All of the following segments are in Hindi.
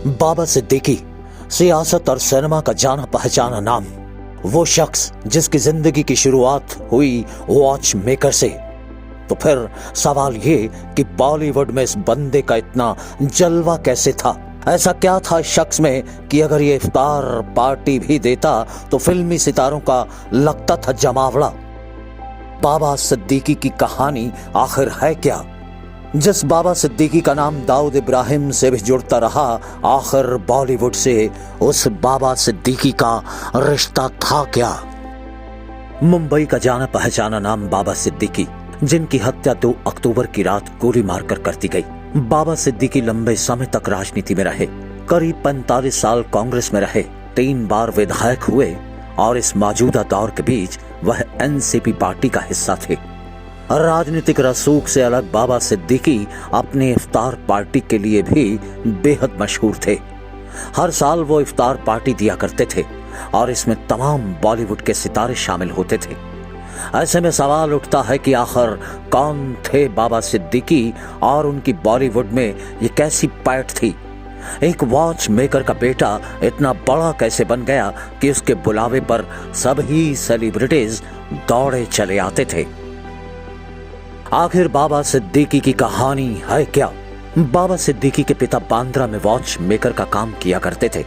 बाबा सिद्दीकी सियासत और सिनेमा का जाना पहचाना नाम, वो शख्स जिसकी जिंदगी की शुरुआत हुई वॉच मेकर से। तो फिर सवाल ये कि बॉलीवुड में इस बंदे का इतना जलवा कैसे था? ऐसा क्या था इस शख्स में कि अगर ये इफ्तार पार्टी भी देता तो फिल्मी सितारों का लगता था जमावड़ा। बाबा सिद्दीकी की कहानी आखिर है क्या? जिस बाबा सिद्दीकी का नाम दाऊद इब्राहिम से भी जुड़ता रहा, आखिर बॉलीवुड से उस बाबा सिद्दीकी का रिश्ता था क्या? मुंबई का जाना पहचाना नाम बाबा सिद्दीकी, जिनकी हत्या 2 अक्टूबर की रात गोली मारकर कर दी गई। बाबा सिद्दीकी लंबे समय तक राजनीति में रहे, करीब 45 साल कांग्रेस में रहे, 3 बार विधायक हुए और इस मौजूदा दौर के बीच वह एनसीपी पार्टी का हिस्सा थे। राजनीतिक रसूख से अलग बाबा सिद्दीकी अपने इफ्तार पार्टी के लिए भी बेहद मशहूर थे। हर साल वो इफ्तार पार्टी दिया करते थे और इसमें तमाम बॉलीवुड के सितारे शामिल होते थे। ऐसे में सवाल उठता है कि आखिर कौन थे बाबा सिद्दीकी और उनकी बॉलीवुड में ये कैसी पैठ थी? एक वॉच मेकर का बेटा इतना बड़ा कैसे बन गया कि उसके बुलावे पर सभी सेलिब्रिटीज दौड़े चले आते थे? आखिर बाबा सिद्दीकी की कहानी है क्या? बाबा सिद्दीकी के पिता बांद्रा में वॉच मेकर का काम किया करते थे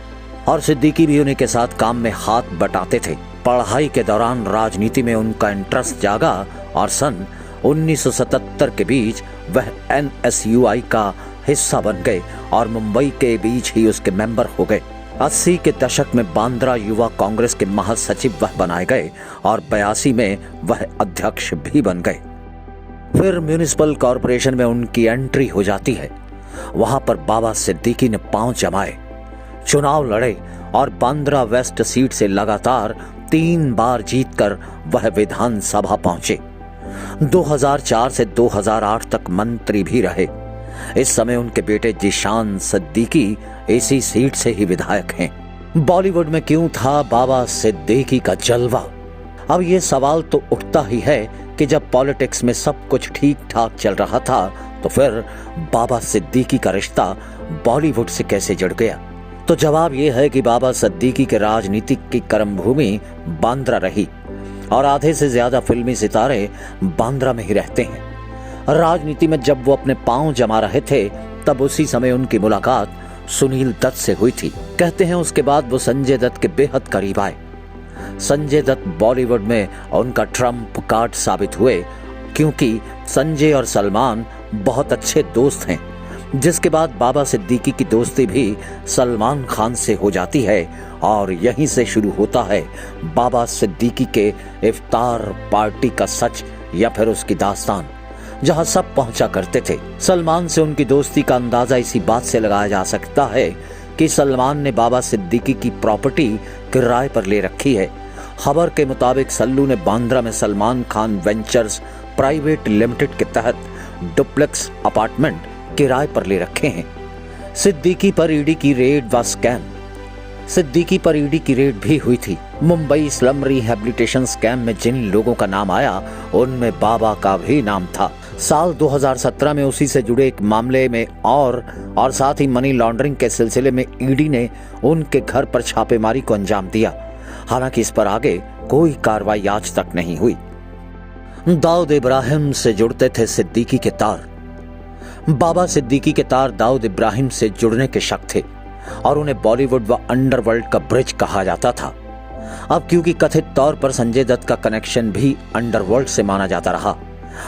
और सिद्दीकी भी उन्हीं के साथ काम में हाथ बटाते थे। पढ़ाई के दौरान राजनीति में उनका इंटरेस्ट जागा और सन 1977 के बीच वह NSUI का हिस्सा बन गए और मुंबई के बीच ही उसके मेंबर हो गए। 80 के दशक में बांद्रा युवा कांग्रेस के महासचिव वह बनाए गए और 82 में वह अध्यक्ष भी बन गए। फिर म्युनिसिपल कॉरपोरेशन में उनकी एंट्री हो जाती है। वहां पर बाबा सिद्दीकी ने पांव जमाए, चुनाव लड़े और बांद्रा वेस्ट सीट से लगातार 3 बार जीतकर वह विधानसभा पहुंचे। 2004 से 2008 तक मंत्री भी रहे। इस समय उनके बेटे जिशान सिद्दीकी इसी सीट से ही विधायक हैं। बॉलीवुड में क्यों था बाबा सिद्दीकी का जलवा? अब ये सवाल तो उठता ही है कि जब पॉलिटिक्स में सब कुछ ठीक ठाक चल रहा था तो फिर बाबा सिद्दीकी का रिश्ता बॉलीवुड से कैसे जुड़ गया? तो जवाब यह है कि बाबा सिद्दीकी के राजनीतिक की कर्मभूमि बांद्रा रही और आधे से ज्यादा फिल्मी सितारे बांद्रा में ही रहते हैं। राजनीति में जब वो अपने पांव जमा रहे थे तब उसी समय उनकी मुलाकात सुनील दत्त से हुई थी। कहते हैं उसके बाद वो संजय दत्त के बेहद करीब आए। संजय दत्त बॉलीवुड में उनका ट्रम्प कार्ड साबित हुए क्योंकि संजय और सलमान बहुत अच्छे दोस्त हैं, जिसके बाद बाबा सिद्दीकी की दोस्ती भी सलमान खान से हो जाती है और यहीं से शुरू होता है बाबा सिद्दीकी के इफ्तार पार्टी का सच या फिर उसकी दास्तान, जहां सब पहुंचा करते थे। सलमान से उनकी दोस्ती का अंदाजा इसी बात से लगाया जा सकता है कि सलमान ने बाबा सिद्दीकी की प्रॉपर्टी किराए पर ले रखी है। खबर के मुताबिक सल्लू ने बांद्रा में Salman Khan ventures private limited के तहत डुप्लेक्स अपार्टमेंट किराए पर ले रखे हैं। सिद्दीकी पर ईडी की रेड व स्कैम। सिद्दीकी पर ईडी की रेड भी हुई थी। मुंबई स्लम रिहैबिलिटेशन स्कैम में जिन लोगों का नाम आया उनमें बाबा का भी नाम था। साल 2017 में उसी से जुड़े एक मामले में और साथ ही मनी लॉन्ड्रिंग के सिलसिले में ईडी ने उनके घर पर छापेमारी को अंजाम दिया। हालांकि इस पर आगे कोई कार्रवाई आज तक नहीं हुई। दाऊद इब्राहिम से जुड़ते थे सिद्दीकी के तार। बाबा सिद्दीकी के तार दाऊद इब्राहिम से जुड़ने के शक थे और उन्हें बॉलीवुड व अंडरवर्ल्ड का ब्रिज कहा जाता था। अब क्योंकि कथित तौर पर संजय दत्त का कनेक्शन भी अंडरवर्ल्ड से माना जाता रहा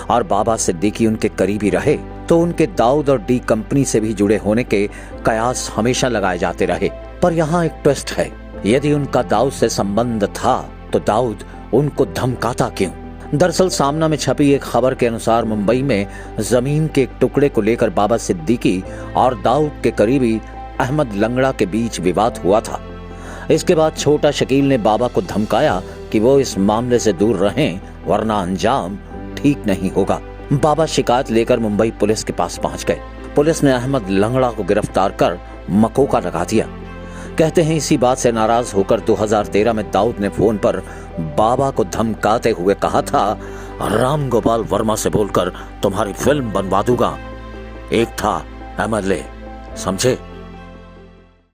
और बाबा सिद्दीकी उनके करीबी रहे, तो उनके दाऊद और डी कंपनी से भी जुड़े होने के कयास हमेशा लगाए जाते रहे। पर यहाँ एक ट्विस्ट है, यदि उनका दाऊद से संबंध था तो दाऊद उनको धमकाता क्यों? दरअसल सामना में छपी एक खबर के अनुसार मुंबई में जमीन के एक टुकड़े को लेकर बाबा सिद्दीकी और दाऊद के करीबी अहमद लंगड़ा के बीच विवाद हुआ था। इसके बाद छोटा शकील ने बाबा को धमकाया कि वो इस मामले से दूर रहें वरना अंजाम ठीक नहीं होगा। बाबा शिकायत लेकर मुंबई पुलिस के पास पहुंच गए। पुलिस ने अहमद लंगड़ा को गिरफ्तार कर मकोका लगा दिया। कहते हैं इसी बात से नाराज होकर 2013 में दाऊद ने फोन पर बाबा को धमकाते हुए कहा था, राम गोपाल वर्मा से बोलकर तुम्हारी फिल्म बनवा दूंगा। एक था एमएलए, समझे?